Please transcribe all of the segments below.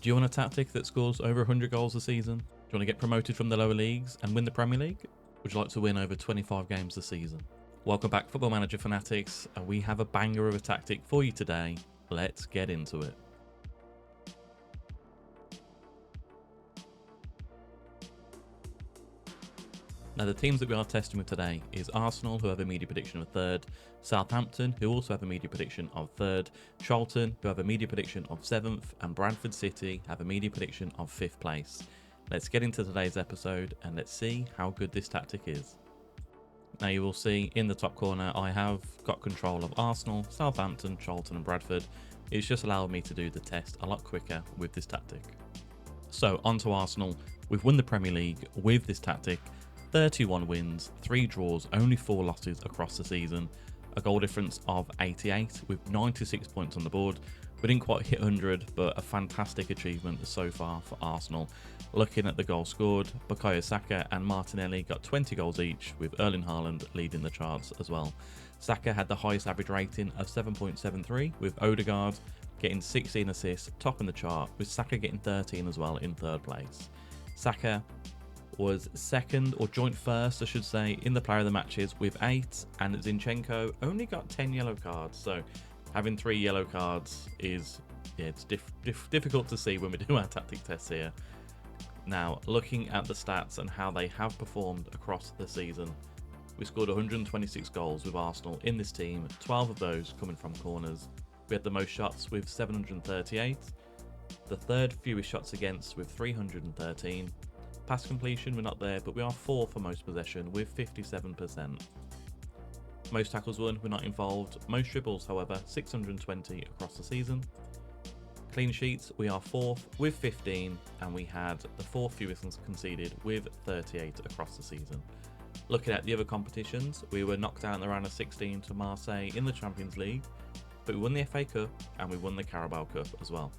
Do you want a tactic that scores over 100 goals a season? Do you want to get promoted from the lower leagues and win the Premier League? Would you like to win over 25 games a season? Welcome back, Football Manager fanatics, and we have a banger of a tactic for you today. Let's get into it. Now, the teams that we are testing with today is Arsenal, who have a media prediction of third, Southampton, who also have a media prediction of third, Charlton, who have a media prediction of 7th, and Bradford City have a media prediction of 5th place. Let's get into today's episode and let's see how good this tactic is. Now, you will see in the top corner, I have got control of Arsenal, Southampton, Charlton and Bradford. It's just allowed me to do the test a lot quicker with this tactic. So, on to Arsenal. We've won the Premier League with this tactic. 31 wins, 3 draws, only 4 losses across the season. A goal difference of 88 with 96 points on the board. We didn't quite hit 100, but a fantastic achievement so far for Arsenal. Looking at the goals scored, Bukayo Saka and Martinelli got 20 goals each, with Erling Haaland leading the charts as well. Saka had the highest average rating of 7.73, with Odegaard getting 16 assists, topping the chart, with Saka getting 13 as well in 3rd place. Saka was second, or joint first I should say, in the player of the matches with 8, and Zinchenko only got 10 yellow cards, so having 3 yellow cards is, it's difficult to see when we do our tactic tests here. Now, looking at the stats and how they have performed across the season, we scored 126 goals with Arsenal in this team, 12 of those coming from corners. We had the most shots with 738, the 3rd fewest shots against with 313. Pass completion, we're not there, but we are 4th for most possession with 57%. Most tackles won, we're not involved. Most dribbles, however, 620 across the season. Clean sheets, we are 4th with 15, and we had the 4th fewest conceded with 38 across the season. Looking at the other competitions, we were knocked out in the round of 16 to Marseille in the Champions League, but we won the FA Cup and we won the Carabao Cup as well.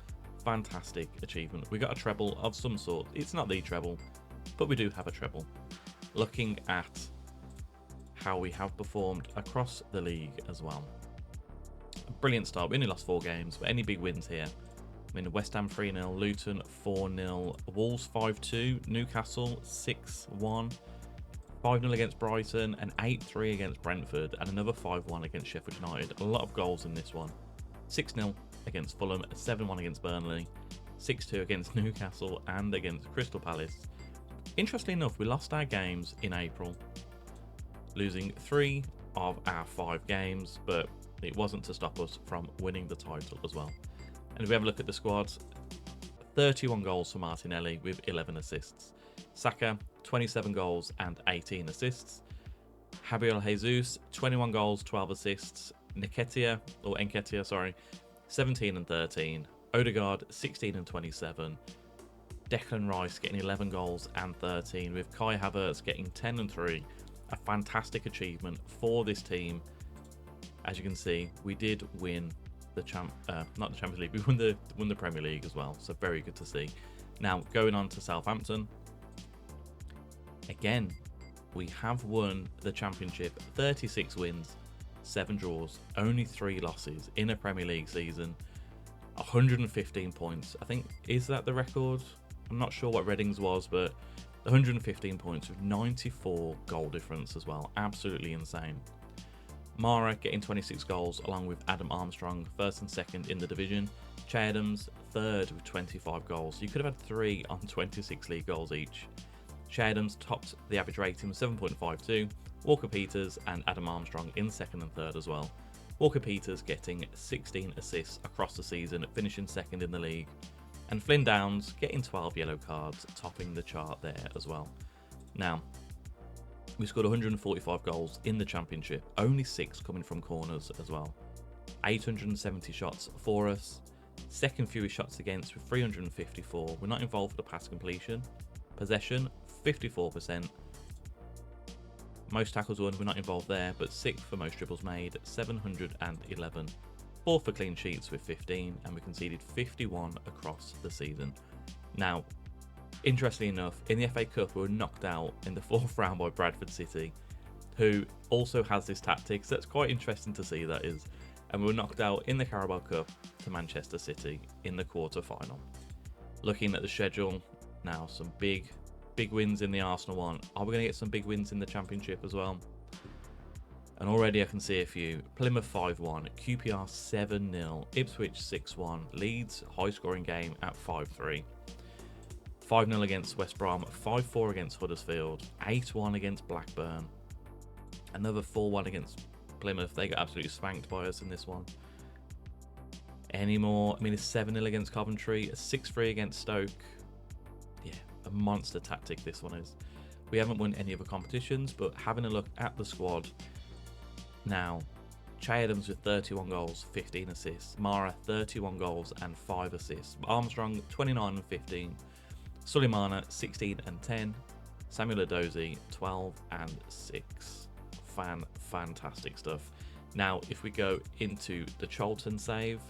Fantastic achievement. We got a treble of some sort. It's not the treble, but we do have a treble. Looking at how we have performed across the league as well. A brilliant start. We only lost 4 games, but any big wins here? I mean, West Ham 3-0, Luton 4-0, Wolves 5-2, Newcastle 6-1, 5-0 against Brighton, and 8-3 against Brentford, and another 5-1 against Sheffield United. A lot of goals in this one. 6-0 against Fulham, 7-1 against Burnley, 6-2 against Newcastle, and against Crystal Palace. Interestingly enough, we lost our games in April, losing 3 of our 5 games, but it wasn't to stop us from winning the title as well. And if we have a look at the squads, 31 goals for Martinelli with 11 assists. Saka, 27 goals and 18 assists. Gabriel Jesus, 21 goals, 12 assists. Nketiah, 17 and 13. Odegaard, 16 and 27. Declan Rice getting 11 goals and 13, with Kai Havertz getting 10 and 3. A fantastic achievement for this team. As you can see, we did win the not the Champions League, we won the Premier League as well, so very good to see. Now, going on to Southampton. Again, we have won the Championship, 36 wins, 7 draws, only 3 losses in a Premier League season. 115 points. I think, is that the record? I'm not sure what Reading's was, but 115 points with 94 goal difference as well. Absolutely insane. Mara getting 26 goals along with Adam Armstrong, 1st and 2nd in the division. Che Adams 3rd with 25 goals. You could have had 3 on 26 league goals each. Che Adams topped the average rating with 7.52. Walker Peters and Adam Armstrong in 2nd and 3rd as well. Walker Peters getting 16 assists across the season, finishing 2nd in the league. And Flynn Downs getting 12 yellow cards, topping the chart there as well. Now, we scored 145 goals in the Championship, only 6 coming from corners as well. 870 shots for us, 2nd fewest shots against with 354. We're not involved for the pass completion. Possession, 54%. Most tackles won, we're not involved there, but 6th for most dribbles made, 711. 4th for clean sheets with 15, and we conceded 51 across the season. Now, interestingly enough, in the FA Cup, we were knocked out in the 4th round by Bradford City, who also has this tactic, so it's quite interesting to see, that is. And we were knocked out in the Carabao Cup to Manchester City in the quarter-final. Looking at the schedule now, some big wins in the Arsenal one. Are we going to get some big wins in the Championship as well? And already I can see a few. Plymouth 5-1, QPR 7-0, Ipswich 6-1, Leeds high scoring game at 5-3. 5-0 against West Brom, 5-4 against Huddersfield, 8-1 against Blackburn, another 4-1 against Plymouth. They got absolutely spanked by us in this one. Any more? I mean, it's 7-0 against Coventry, a 6-3 against Stoke. Yeah, a monster tactic this one is. We haven't won any other competitions, but having a look at the squad now, Che Adams with 31 goals, 15 assists. Mara 31 goals and 5 assists. Armstrong 29 and 15. Suleimana 16 and 10. Samuel Edozie 12 and 6. Fantastic stuff. Now, if we go into the Charlton save,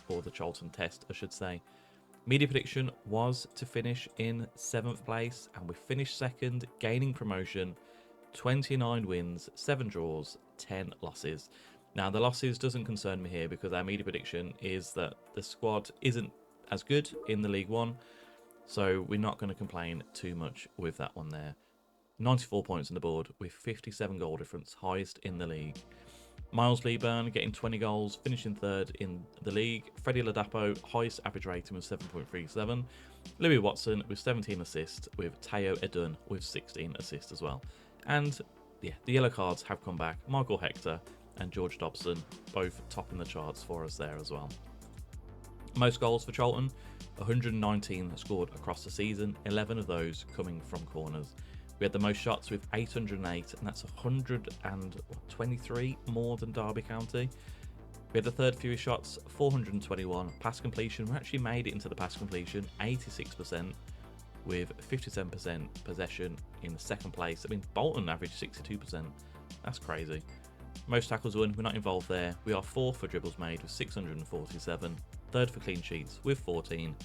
or the Charlton test, I should say, media prediction was to finish in 7th place, and we finished 2nd, gaining promotion. 29 wins, 7 draws, 10 losses. Now, the losses doesn't concern me here because our media prediction is that the squad isn't as good in the League One, so we're not going to complain too much with that one there. 94 points on the board with 57 goal difference, highest in the league. Miles Leeburn getting 20 goals, finishing 3rd in the league. Freddie Ladapo, highest average rating with 7.37. Louis Watson with 17 assists, with Teo Edun with 16 assists as well. And yeah, the yellow cards have come back. Michael Hector and George Dobson both topping the charts for us there as well. Most goals for Charlton, 119 scored across the season, 11 of those coming from corners. We had the most shots with 808, and that's 123 more than Derby County. We had the 3rd fewest shots, 421. Pass completion, we actually made it into the pass completion, 86%, with 57% possession in 2nd place. I mean, Bolton averaged 62%. That's crazy. Most tackles won, we're not involved there. We are 4th for dribbles made with 647, 3rd for clean sheets with 14,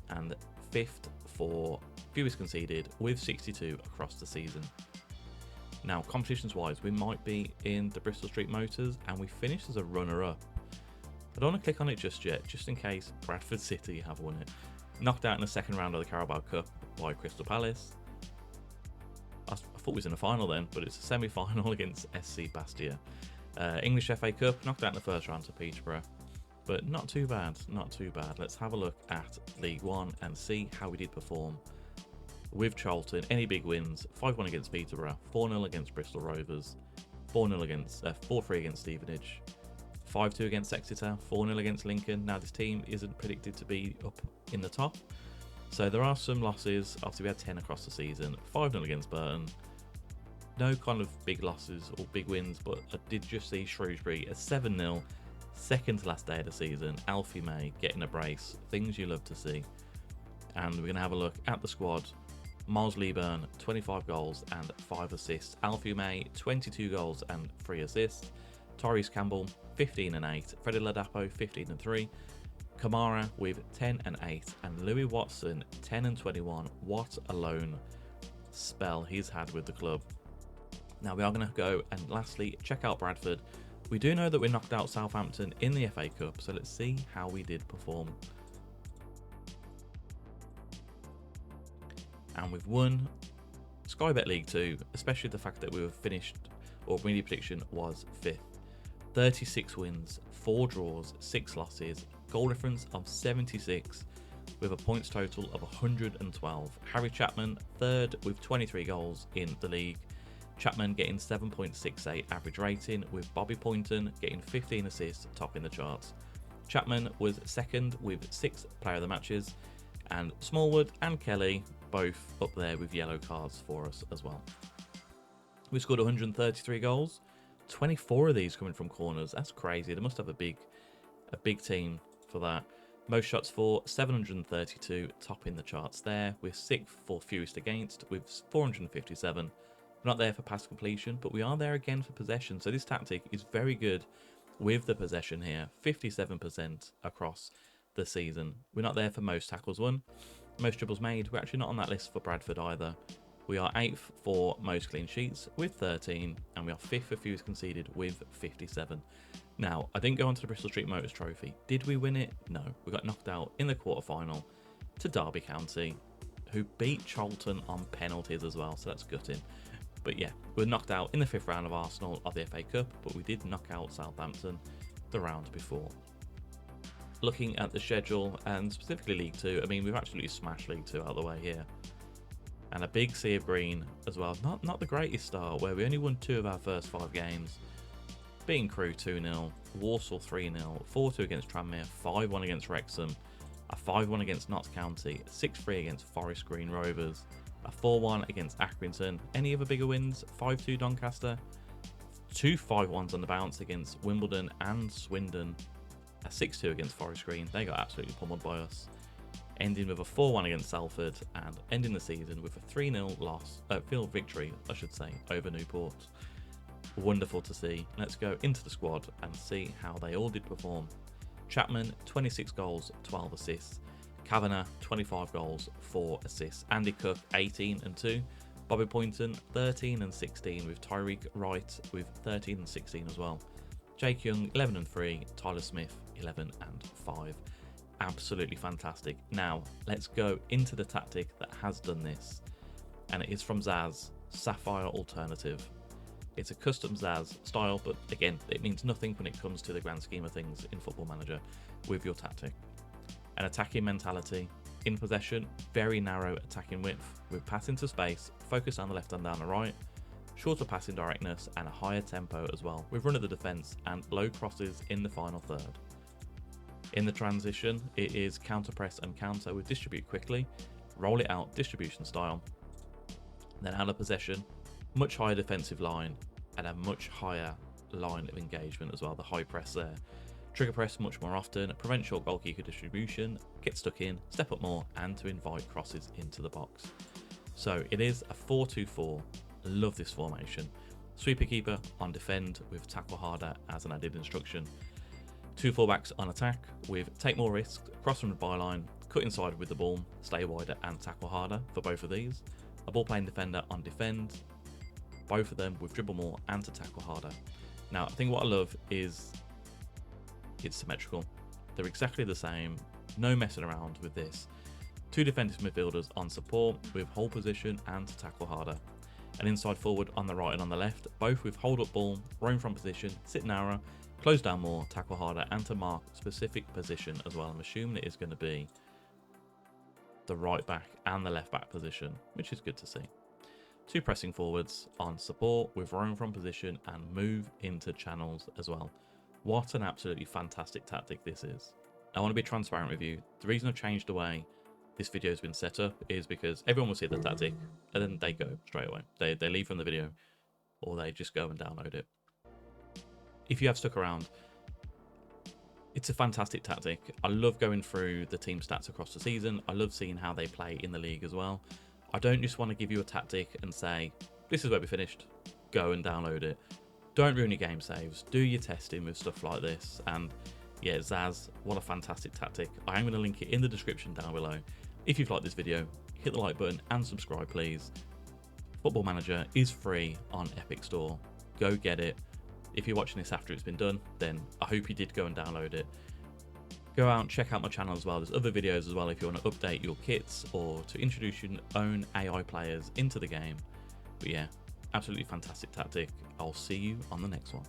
and 5th for fewest conceded with 62 across the season. Now, competitions wise, we might be in the Bristol Street Motors, and we finished as a runner-up. I don't want to click on it just yet, just in case Bradford City have won it. Knocked out in the 2nd round of the Carabao Cup by Crystal Palace. I thought we was in a final then, but it's a semi-final against SC Bastia. English FA Cup, knocked out in the 1st round to Peterborough. But not too bad, not too bad. Let's have a look at League One and see how we did perform with Charlton. Any big wins? 5-1 against Peterborough, 4-0 against Bristol Rovers, 4-3 against Stevenage, 5-2 against Exeter, 4-0 against Lincoln. Now, this team isn't predicted to be up in the top, so there are some losses. Obviously, we had 10 across the season. 5-0 against Burton. No kind of big losses or big wins, but I did just see Shrewsbury at 7-0. 2nd to last day of the season. Alfie May getting a brace. Things you love to see. And we're going to have a look at the squad. Miles Leeburn, 25 goals and 5 assists. Alfie May, 22 goals and 3 assists. Tyrese Campbell, 15 and 8. Freddie Ladapo, 15 and 3. Kamara with 10 and 8. And Louis Watson, 10 and 21. What a lone spell he's had with the club. Now we are going to go and lastly check out Bradford. We do know that we knocked out Southampton in the FA Cup, so let's see how we did perform. And we've won Sky Bet League 2, especially the fact that we were finished, or media prediction was 5th. 36 wins, 4 draws, 6 losses, goal difference of 76, with a points total of 112. Harry Chapman, 3rd with 23 goals in the league. Chapman getting 7.68 average rating, with Bobby Poynton getting 15 assists, topping the charts. Chapman was 2nd with 6 player of the matches, and Smallwood and Kelly both up there with yellow cards for us as well. We scored 133 goals, 24 of these coming from corners. That's crazy. They must have a big team for that. Most shots for, 732, topping the charts there. We're 6th for fewest against with 457. We're not there for pass completion, but we are there again for possession. So this tactic is very good with the possession here. 57% across the season. We're not there for most tackles won. Most dribbles made. We're actually not on that list for Bradford either. We are 8th for most clean sheets with 13, and we are 5th for fewest conceded with 57. Now, I didn't go on to the Bristol Street Motors Trophy. Did we win it? No. We got knocked out in the quarterfinal to Derby County, who beat Charlton on penalties as well, so that's gutting. But yeah, we were knocked out in the 5th round of Arsenal of the FA Cup, but we did knock out Southampton the round before. Looking at the schedule, and specifically League 2, I mean, we've absolutely smashed League 2 out of the way here. And a big sea of green as well. Not the greatest start, where we only won 2 of our first 5 games. Beating Crewe 2-0, Walsall 3-0, 4-2 against Tranmere, 5-1 against Wrexham, a 5-1 against Notts County, 6-3 against Forest Green Rovers, a 4-1 against Accrington. Any other bigger wins? 5-2 Doncaster, 2 5-1s on the bounce against Wimbledon and Swindon, a 6-2 against Forest Green. They got absolutely pummeled by us. Ending with a 4-1 against Salford, and ending the season with a 3-0 loss, victory, I should say, over Newport. Wonderful to see. Let's go into the squad and see how they all did perform. Chapman, 26 goals, 12 assists. Kavanagh, 25 goals, 4 assists. Andy Cook, 18 and 2. Bobby Poynton, 13 and 16, with Tyreek Wright with 13 and 16 as well. Jake Young, 11 and 3. Tyler Smith, 11 and 5. Absolutely fantastic. Now, let's go into the tactic that has done this. And it is from Zaz, Sapphire Alternative. It's a custom Zaz style, but again, it means nothing when it comes to the grand scheme of things in Football Manager with your tactic. An attacking mentality, in possession, very narrow attacking width, with passing to space, focus on the left and down the right, shorter passing directness, and a higher tempo as well, with run of the defence and low crosses in the final third. In the transition, it is counter press and counter with distribute quickly, roll it out distribution style, then out of possession, much higher defensive line and a much higher line of engagement as well, the high press there. Trigger press much more often, prevent short goal kicker distribution, get stuck in, step up more, and to invite crosses into the box. So it is a 4-2-4. Love this formation. Sweeper keeper on defend with tackle harder as an added instruction. 2 fullbacks on attack with take more risks, cross from the byline, cut inside with the ball, stay wider and tackle harder for both of these. A ball playing defender on defend, both of them with dribble more and to tackle harder. Now, I think what I love is it's symmetrical. They're exactly the same, no messing around with this. 2 defensive midfielders on support with hold position and to tackle harder. An inside forward on the right and on the left, both with hold up ball, roam from position, sit narrower, close down more, tackle harder, and to mark specific position as well. I'm assuming it is going to be the right back and the left back position, which is good to see. 2 pressing forwards on support with roam from position and move into channels as well. What an absolutely fantastic tactic this is. I want to be transparent with you. The reason I've changed the way this video has been set up is because everyone will see the tactic and then they go straight away. They leave from the video or they just go and download it. If you have stuck around, it's a fantastic tactic. I love going through the team stats across the season. I love seeing how they play in the league as well. I don't just want to give you a tactic and say, this is where we finished, go and download it. Don't ruin your game saves. Do your testing with stuff like this. And yeah, Zaz, what a fantastic tactic. I am going to link it in the description down below. If you've liked this video, hit the like button and subscribe, please. Football Manager is free on Epic Store. Go get it. If you're watching this after it's been done, then I hope you did go and download it. Go out and check out my channel as well. There's other videos as well if you want to update your kits or to introduce your own AI players into the game. But yeah, absolutely fantastic tactic. I'll see you on the next one.